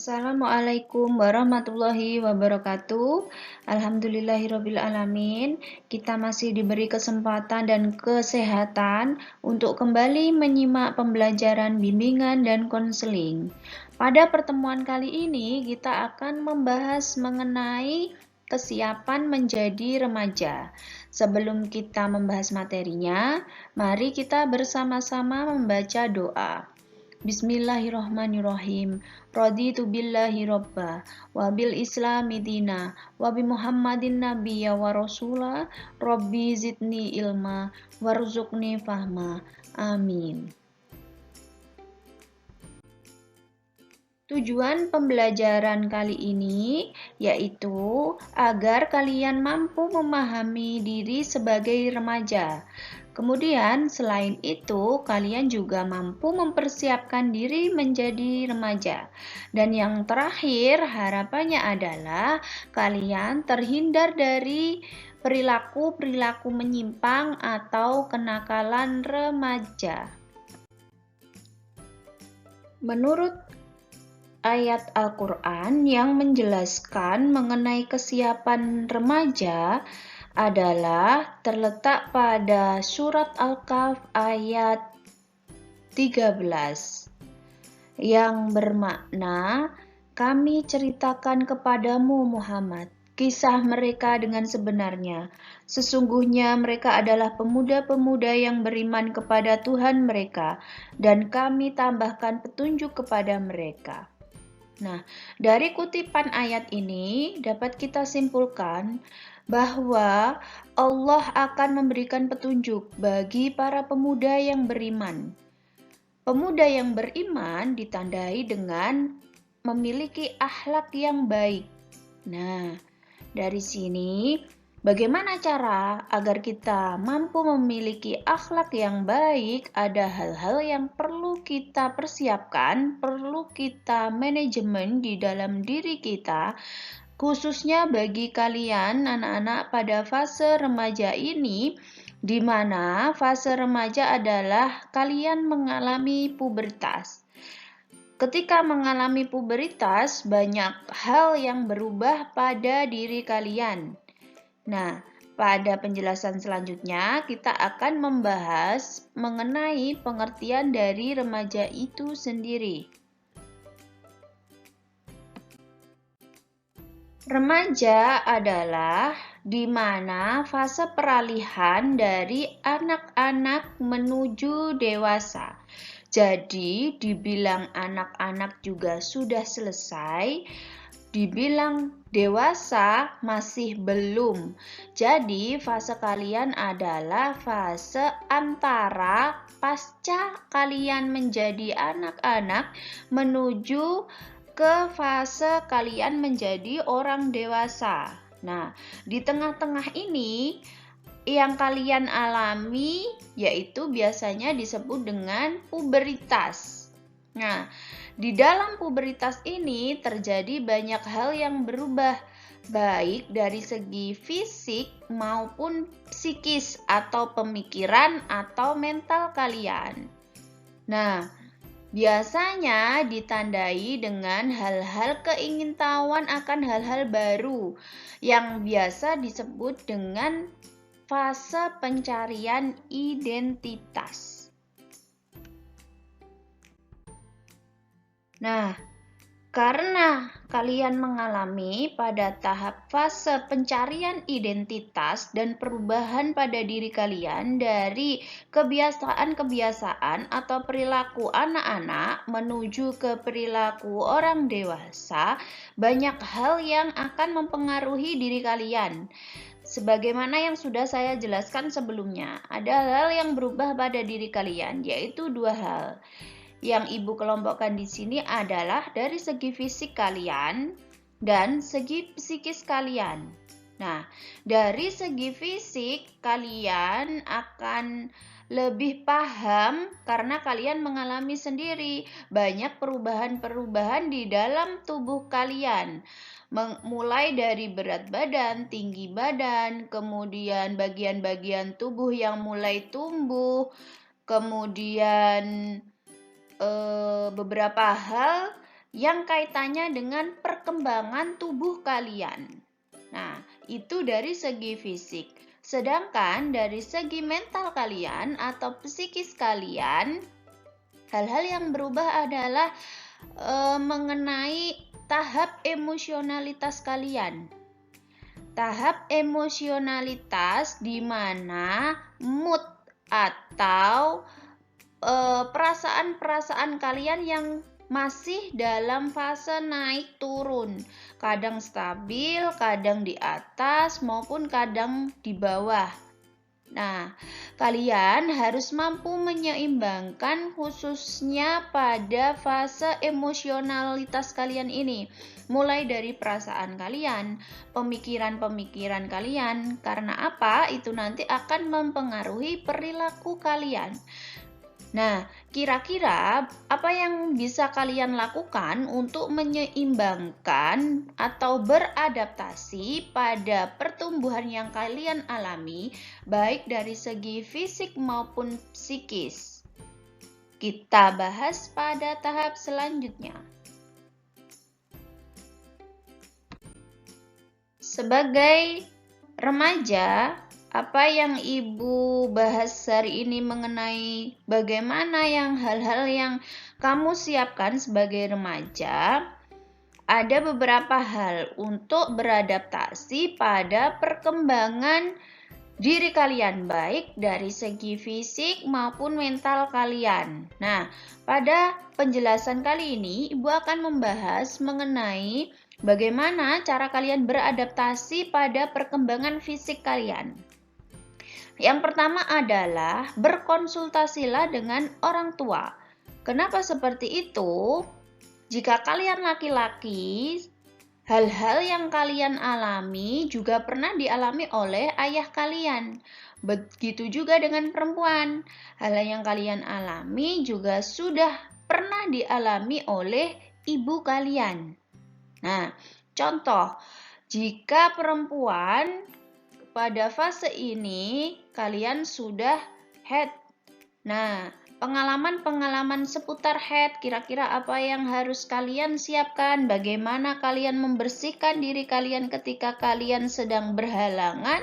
Assalamualaikum warahmatullahi wabarakatuh. Alhamdulillahirabbil alamin. Kita masih diberi kesempatan dan kesehatan untuk kembali menyimak pembelajaran bimbingan dan konseling. Pada pertemuan kali ini kita akan membahas mengenai kesiapan menjadi remaja. Sebelum kita membahas materinya, mari kita bersama-sama membaca doa. Bismillahirrahmanirrahim. Raditu billahi robba wa bil islami dina wa bi muhammadin nabiyya wa rasula rabbi zidni ilma warzuqni fahma. Amin. Tujuan pembelajaran kali ini yaitu agar kalian mampu memahami diri sebagai remaja. Kemudian, selain itu, kalian juga mampu mempersiapkan diri menjadi remaja. Dan yang terakhir, harapannya adalah kalian terhindar dari perilaku-perilaku menyimpang atau kenakalan remaja. Menurut ayat Al-Quran yang menjelaskan mengenai kesiapan remaja, adalah terletak pada surat Al-Kahf ayat 13 yang bermakna, kami ceritakan kepadamu Muhammad kisah mereka dengan sebenarnya. Sesungguhnya mereka adalah pemuda-pemuda yang beriman kepada Tuhan mereka dan kami tambahkan petunjuk kepada mereka. Nah, dari kutipan ayat ini dapat kita simpulkan bahwa Allah akan memberikan petunjuk bagi para pemuda yang beriman. Pemuda yang beriman ditandai dengan memiliki akhlak yang baik. Nah, dari sini bagaimana cara agar kita mampu memiliki akhlak yang baik? Ada hal-hal yang perlu kita persiapkan, perlu kita manajemen di dalam diri kita, khususnya bagi kalian anak-anak pada fase remaja ini, di mana fase remaja adalah kalian mengalami pubertas. Ketika mengalami pubertas, banyak hal yang berubah pada diri kalian. Nah, pada penjelasan selanjutnya kita akan membahas mengenai pengertian dari remaja itu sendiri. Remaja adalah di mana fase peralihan dari anak-anak menuju dewasa. Jadi, dibilang anak-anak juga sudah selesai, dibilang dewasa masih belum. Jadi, fase kalian adalah fase antara pasca kalian menjadi anak-anak menuju ke fase kalian menjadi orang dewasa. Nah, di tengah-tengah ini yang kalian alami yaitu biasanya disebut dengan pubertas. Nah, di dalam pubertas ini terjadi banyak hal yang berubah, baik dari segi fisik maupun psikis atau pemikiran atau mental kalian. Nah, biasanya ditandai dengan hal-hal keingintahuan akan hal-hal baru yang biasa disebut dengan fase pencarian identitas. Nah, karena kalian mengalami pada tahap fase pencarian identitas dan perubahan pada diri kalian dari kebiasaan-kebiasaan atau perilaku anak-anak menuju ke perilaku orang dewasa, banyak hal yang akan mempengaruhi diri kalian. Sebagaimana yang sudah saya jelaskan sebelumnya, ada hal yang berubah pada diri kalian, yaitu dua hal. Yang Ibu kelompokkan di sini adalah dari segi fisik kalian dan segi psikis kalian. Nah, dari segi fisik kalian akan lebih paham karena kalian mengalami sendiri banyak perubahan-perubahan di dalam tubuh kalian. Mulai dari berat badan, tinggi badan, kemudian bagian-bagian tubuh yang mulai tumbuh, kemudian beberapa hal yang kaitannya dengan perkembangan tubuh kalian. Nah, itu dari segi fisik. Sedangkan dari segi mental kalian atau psikis kalian, hal-hal yang berubah adalah mengenai tahap emosionalitas kalian. Tahap emosionalitas di mana mood atau perasaan-perasaan kalian yang masih dalam fase naik turun, kadang stabil, kadang di atas maupun kadang di bawah. Nah, kalian harus mampu menyeimbangkan khususnya pada fase emosionalitas kalian ini. Mulai dari perasaan kalian, pemikiran-pemikiran kalian. Karena apa? Itu nanti akan mempengaruhi perilaku kalian. Nah, kira-kira apa yang bisa kalian lakukan untuk menyeimbangkan atau beradaptasi pada pertumbuhan yang kalian alami, baik dari segi fisik maupun psikis? Kita bahas pada tahap selanjutnya. Sebagai remaja, apa yang Ibu bahas hari ini mengenai bagaimana hal-hal yang kamu siapkan sebagai remaja, ada beberapa hal untuk beradaptasi pada perkembangan diri kalian, baik dari segi fisik maupun mental kalian. Nah, pada penjelasan kali ini, Ibu akan membahas mengenai bagaimana cara kalian beradaptasi pada perkembangan fisik kalian. Yang pertama adalah berkonsultasilah dengan orang tua. Kenapa seperti itu? Jika kalian laki-laki, hal-hal yang kalian alami juga pernah dialami oleh ayah kalian. Begitu juga dengan perempuan. Hal yang kalian alami juga sudah pernah dialami oleh ibu kalian. Nah, contoh, jika perempuan pada fase ini kalian sudah head. Nah, pengalaman-pengalaman seputar head, kira-kira apa yang harus kalian siapkan? Bagaimana kalian membersihkan diri kalian ketika kalian sedang berhalangan?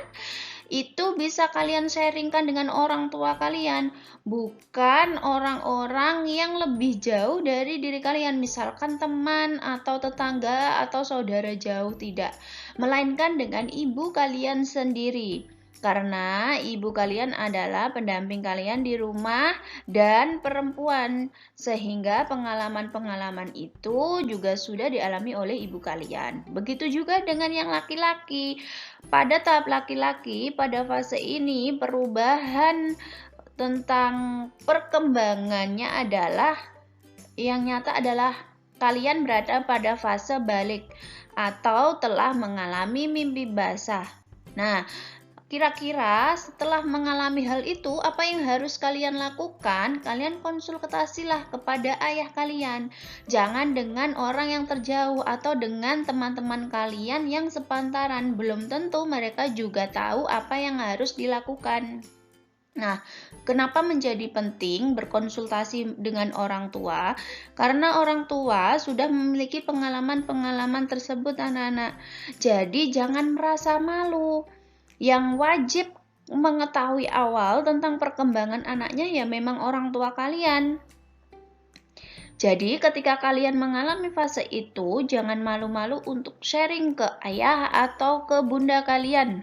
Itu bisa kalian sharingkan dengan orang tua kalian, bukan orang-orang yang lebih jauh dari diri kalian, misalkan teman atau tetangga atau saudara jauh, tidak, melainkan dengan ibu kalian sendiri. Karena ibu kalian adalah pendamping kalian di rumah dan perempuan, sehingga pengalaman-pengalaman itu juga sudah dialami oleh ibu kalian. Begitu juga dengan yang laki-laki. Pada tahap laki-laki, pada fase ini perubahan tentang perkembangannya adalah yang nyata adalah kalian berada pada fase balik atau telah mengalami mimpi basah. Nah, kira-kira setelah mengalami hal itu, apa yang harus kalian lakukan? Kalian konsultasilah kepada ayah kalian. Jangan dengan orang yang terjauh atau dengan teman-teman kalian yang sepantaran. Belum tentu mereka juga tahu apa yang harus dilakukan. Nah, kenapa menjadi penting berkonsultasi dengan orang tua? Karena orang tua sudah memiliki pengalaman-pengalaman tersebut, anak-anak. Jadi, jangan merasa malu. Yang wajib mengetahui awal tentang perkembangan anaknya ya memang orang tua kalian. Jadi ketika kalian mengalami fase itu, jangan malu-malu untuk sharing ke ayah atau ke bunda kalian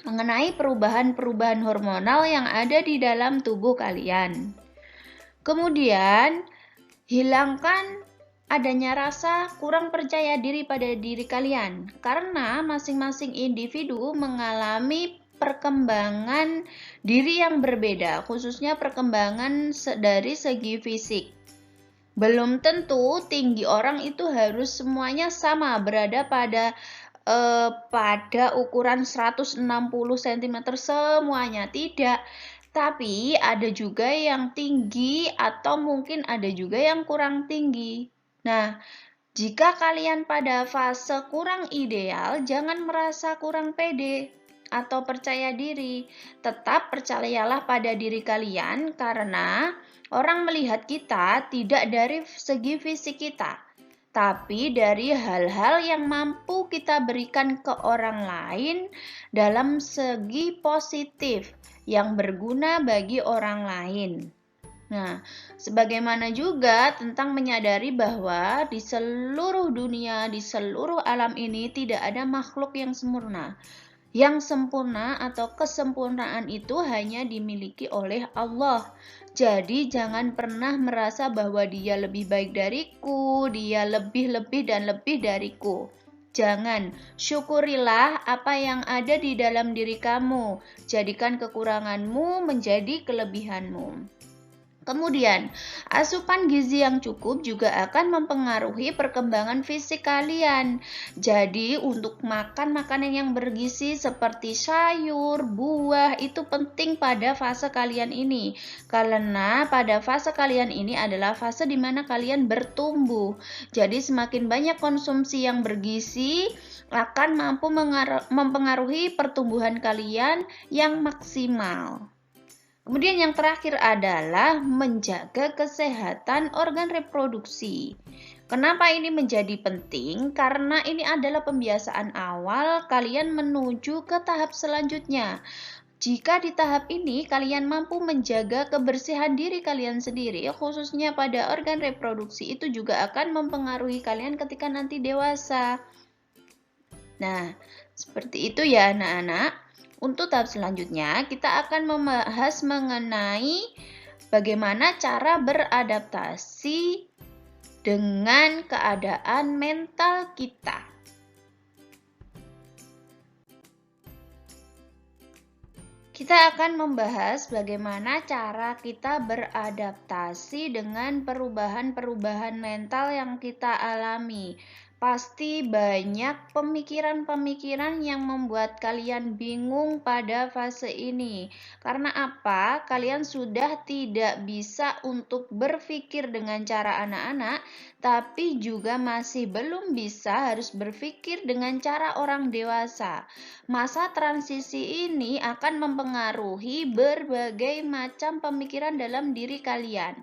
mengenai perubahan-perubahan hormonal yang ada di dalam tubuh kalian. Kemudian, hilangkan adanya rasa kurang percaya diri pada diri kalian, karena masing-masing individu mengalami perkembangan diri yang berbeda, khususnya perkembangan dari segi fisik. Belum tentu tinggi orang itu harus semuanya sama, berada pada ukuran 160 cm semuanya, tidak. Tapi ada juga yang tinggi atau mungkin ada juga yang kurang tinggi. Nah, jika kalian pada fase kurang ideal, jangan merasa kurang pede atau percaya diri. Tetap percayalah pada diri kalian karena orang melihat kita tidak dari segi fisik kita, tapi dari hal-hal yang mampu kita berikan ke orang lain dalam segi positif yang berguna bagi orang lain. Nah, sebagaimana juga tentang menyadari bahwa di seluruh dunia, di seluruh alam ini tidak ada makhluk yang sempurna. Yang sempurna atau kesempurnaan itu hanya dimiliki oleh Allah. Jadi jangan pernah merasa bahwa dia lebih baik dariku, dia lebih dan lebih dariku. Jangan, syukurilah apa yang ada di dalam diri kamu. Jadikan kekuranganmu menjadi kelebihanmu. Kemudian, asupan gizi yang cukup juga akan mempengaruhi perkembangan fisik kalian. Jadi, untuk makan makanan yang bergizi seperti sayur, buah itu penting pada fase kalian ini. Karena pada fase kalian ini adalah fase di mana kalian bertumbuh. Jadi, semakin banyak konsumsi yang bergizi akan mampu mempengaruhi pertumbuhan kalian yang maksimal. Kemudian yang terakhir adalah menjaga kesehatan organ reproduksi. Kenapa ini menjadi penting? Karena ini adalah pembiasaan awal kalian menuju ke tahap selanjutnya. Jika di tahap ini kalian mampu menjaga kebersihan diri kalian sendiri, khususnya pada organ reproduksi, itu juga akan mempengaruhi kalian ketika nanti dewasa. Nah, seperti itu ya anak-anak. Untuk tahap selanjutnya, kita akan membahas mengenai bagaimana cara beradaptasi dengan keadaan mental kita. Kita akan membahas bagaimana cara kita beradaptasi dengan perubahan-perubahan mental yang kita alami. Pasti banyak pemikiran-pemikiran yang membuat kalian bingung pada fase ini. Karena apa? Kalian sudah tidak bisa untuk berpikir dengan cara anak-anak, tapi juga masih belum bisa harus berpikir dengan cara orang dewasa. Masa transisi ini akan mempengaruhi berbagai macam pemikiran dalam diri kalian.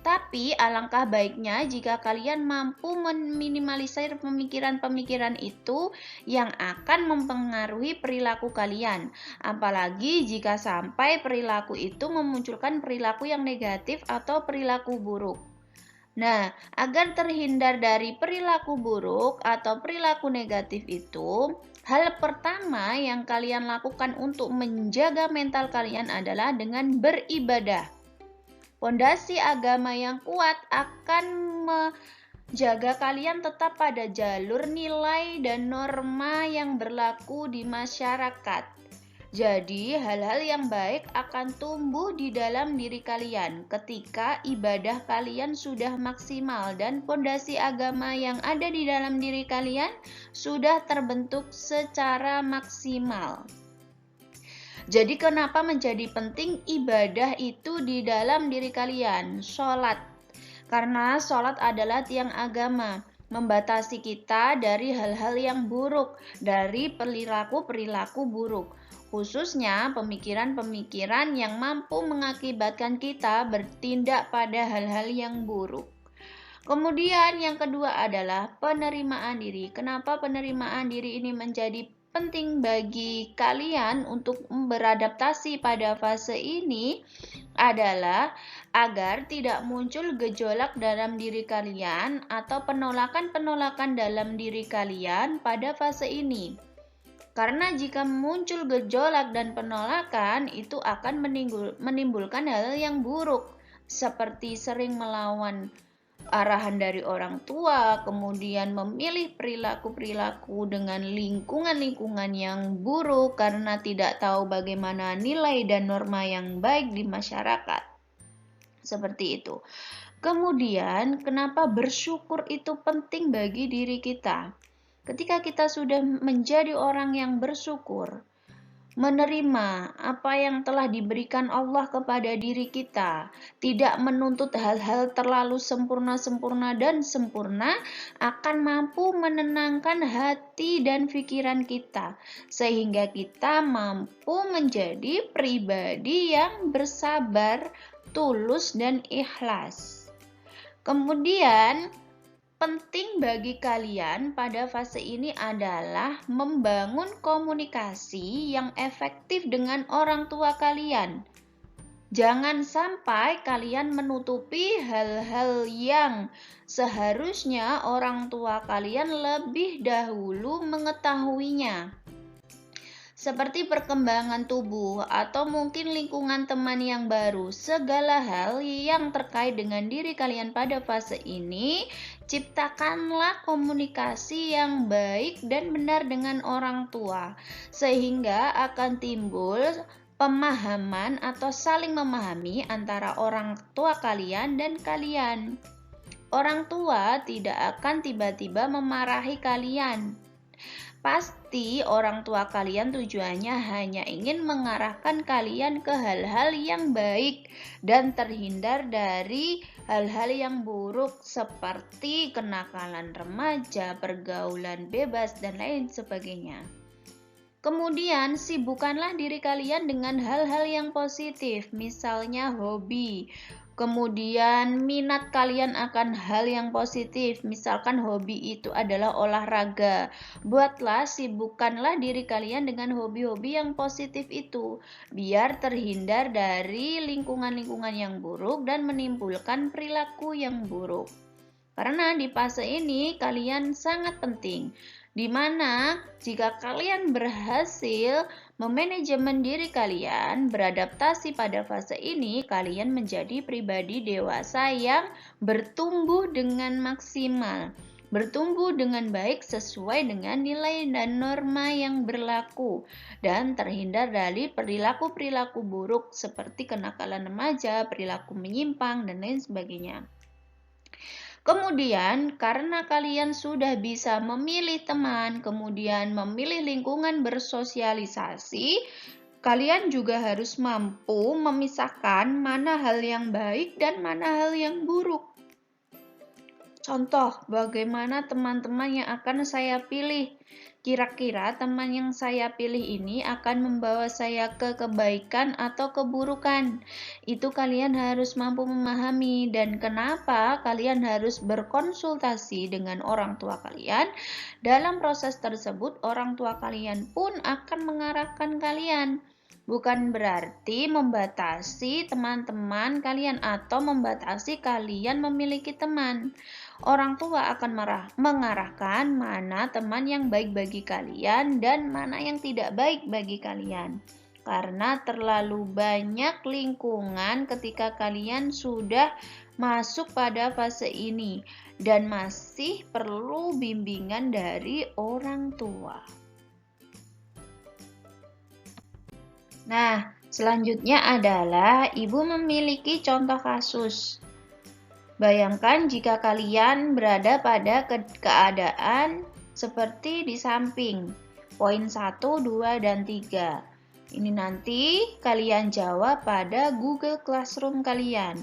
Tapi alangkah baiknya jika kalian mampu meminimalisir pemikiran-pemikiran itu yang akan mempengaruhi perilaku kalian. Apalagi jika sampai perilaku itu memunculkan perilaku yang negatif atau perilaku buruk. Nah, agar terhindar dari perilaku buruk atau perilaku negatif itu, hal pertama yang kalian lakukan untuk menjaga mental kalian adalah dengan beribadah. Pondasi agama yang kuat akan menjaga kalian tetap pada jalur nilai dan norma yang berlaku di masyarakat. Jadi, hal-hal yang baik akan tumbuh di dalam diri kalian ketika ibadah kalian sudah maksimal dan pondasi agama yang ada di dalam diri kalian sudah terbentuk secara maksimal. Jadi kenapa menjadi penting ibadah itu di dalam diri kalian? Sholat. Karena sholat adalah tiang agama, membatasi kita dari hal-hal yang buruk, dari perilaku-perilaku buruk. Khususnya pemikiran-pemikiran yang mampu mengakibatkan kita bertindak pada hal-hal yang buruk. Kemudian yang kedua adalah penerimaan diri. Kenapa penerimaan diri ini menjadi penting bagi kalian untuk beradaptasi pada fase ini adalah agar tidak muncul gejolak dalam diri kalian atau penolakan-penolakan dalam diri kalian pada fase ini. Karena jika muncul gejolak dan penolakan itu akan menimbulkan hal yang buruk seperti sering melawan arahan dari orang tua, kemudian memilih perilaku-perilaku dengan lingkungan-lingkungan yang buruk karena tidak tahu bagaimana nilai dan norma yang baik di masyarakat. Seperti itu. Kemudian, kenapa bersyukur itu penting bagi diri kita? Ketika kita sudah menjadi orang yang bersyukur, menerima apa yang telah diberikan Allah kepada diri kita, tidak menuntut hal-hal terlalu sempurna dan sempurna, akan mampu menenangkan hati dan pikiran kita, sehingga kita mampu menjadi pribadi yang bersabar, tulus, dan ikhlas. Kemudian, penting bagi kalian pada fase ini adalah membangun komunikasi yang efektif dengan orang tua kalian. Jangan sampai kalian menutupi hal-hal yang seharusnya orang tua kalian lebih dahulu mengetahuinya. Seperti perkembangan tubuh atau mungkin lingkungan teman yang baru. Segala hal yang terkait dengan diri kalian pada fase ini, ciptakanlah komunikasi yang baik dan benar dengan orang tua, sehingga akan timbul pemahaman atau saling memahami antara orang tua kalian dan kalian. Orang tua tidak akan tiba-tiba memarahi kalian. Pasti orang tua kalian tujuannya hanya ingin mengarahkan kalian ke hal-hal yang baik dan terhindar dari hal-hal yang buruk seperti kenakalan remaja, pergaulan bebas, dan lain sebagainya. Kemudian, sibukkanlah diri kalian dengan hal-hal yang positif, misalnya hobi. Kemudian, minat kalian akan hal yang positif, misalkan hobi itu adalah olahraga. Sibukkanlah diri kalian dengan hobi-hobi yang positif itu, biar terhindar dari lingkungan-lingkungan yang buruk dan menimbulkan perilaku yang buruk. Karena di fase ini kalian sangat penting, di mana jika kalian berhasil memanajemen diri kalian, beradaptasi pada fase ini, kalian menjadi pribadi dewasa yang bertumbuh dengan maksimal, bertumbuh dengan baik sesuai dengan nilai dan norma yang berlaku, dan terhindar dari perilaku-perilaku buruk seperti kenakalan remaja, perilaku menyimpang, dan lain sebagainya. Kemudian, karena kalian sudah bisa memilih teman, kemudian memilih lingkungan bersosialisasi, kalian juga harus mampu memisahkan mana hal yang baik dan mana hal yang buruk. Contoh, bagaimana teman-teman yang akan saya pilih? Kira-kira teman yang saya pilih ini akan membawa saya ke kebaikan atau keburukan. Itu kalian harus mampu memahami, dan kenapa kalian harus berkonsultasi dengan orang tua kalian. Dalam proses tersebut, orang tua kalian pun akan mengarahkan kalian. Bukan berarti membatasi teman-teman kalian atau membatasi kalian memiliki teman. Orang tua akan mengarahkan mana teman yang baik bagi kalian dan mana yang tidak baik bagi kalian. Karena terlalu banyak lingkungan ketika kalian sudah masuk pada fase ini dan masih perlu bimbingan dari orang tua. Nah, selanjutnya adalah ibu memiliki contoh kasus. Bayangkan jika kalian berada pada keadaan seperti di samping, poin 1, 2, dan 3. Ini nanti kalian jawab pada Google Classroom kalian.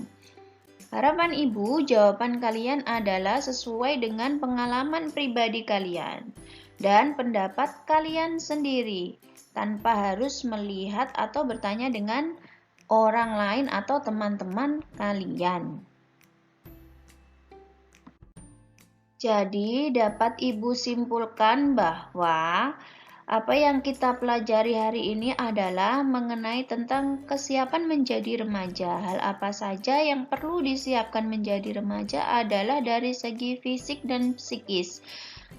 Harapan ibu, jawaban kalian adalah sesuai dengan pengalaman pribadi kalian dan pendapat kalian sendiri, tanpa harus melihat atau bertanya dengan orang lain atau teman-teman kalian. Jadi, dapat ibu simpulkan bahwa apa yang kita pelajari hari ini adalah mengenai tentang kesiapan menjadi remaja. Hal apa saja yang perlu disiapkan menjadi remaja adalah dari segi fisik dan psikis.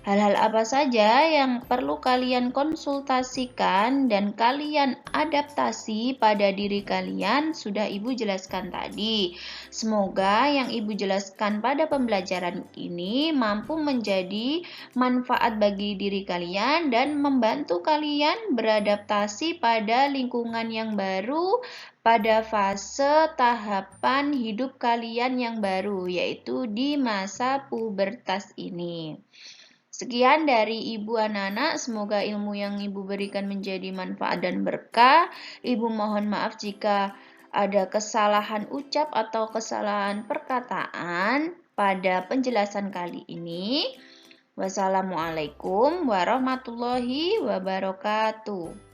Hal-hal apa saja yang perlu kalian konsultasikan dan kalian adaptasi pada diri kalian sudah ibu jelaskan tadi. Semoga yang ibu jelaskan pada pembelajaran ini mampu menjadi manfaat bagi diri kalian dan membantu kalian beradaptasi pada lingkungan yang baru pada fase tahapan hidup kalian yang baru, yaitu di masa pubertas ini. Sekian dari Ibu anak-anak, semoga ilmu yang Ibu berikan menjadi manfaat dan berkah. Ibu mohon maaf jika ada kesalahan ucap atau kesalahan perkataan pada penjelasan kali ini. Wassalamualaikum warahmatullahi wabarakatuh.